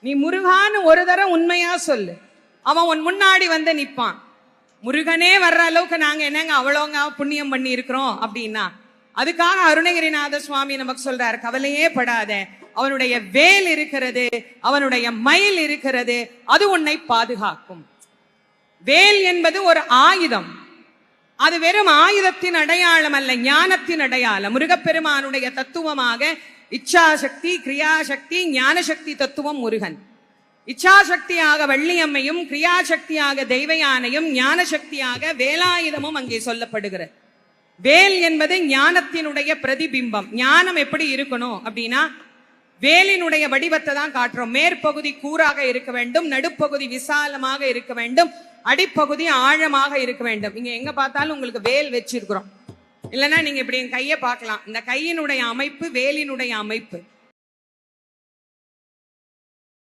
நீ முருகான்னு ஒரு தரம் உண்மையா சொல்லு, அவன் உன் முன்னாடி வந்து நிப்பான். முருகனே வர்ற அளவுக்கு நாங்க என்னங்க அவ்வளோங்க புண்ணியம் பண்ணி இருக்கிறோம் அப்படின்னா, அதுக்காக அருணகிரிநாத சுவாமி நமக்கு சொல்றாரு, கவலையே படாத, அவனுடைய வேல் இருக்கிறது, அவனுடைய மயில் இருக்கிறது, அது உன்னை பாதுகாக்கும். வேல் என்பது ஒரு ஆயுதம். அது வெறும் ஆயுதத்தின் அடையாளம் அல்ல, ஞானத்தின் அடையாளம். முருகப்பெருமானுடைய தத்துவமாக இச்சாசக்தி, கிரியாசக்தி, ஞானசக்தி தத்துவம் முருகன். இச்சாசக்தியாக வள்ளியம்மையும், கிரியாசக்தியாக தெய்வயானையும், ஞானசக்தியாக வேலாயுதமும் அங்கே சொல்லப்படுகிறது. வேல் என்பது ஞானத்தினுடைய பிரதிபிம்பம். ஞானம் எப்படி இருக்கணும் அப்படின்னா, வேலினுடைய வடிவத்தை தான் காட்டுறோம். மேற்பகுதி கூராக இருக்க வேண்டும், நடுப்பகுதி விசாலமாக இருக்க வேண்டும், அடிப்பகுதி ஆழமாக இருக்க வேண்டும். இங்க எங்க பார்த்தாலும் உங்களுக்கு வேல் வச்சிருக்கிறோம். இல்லைன்னா நீங்க இப்படி என் கையை பார்க்கலாம். இந்த கையினுடைய அமைப்பு வேலினுடைய அமைப்பு.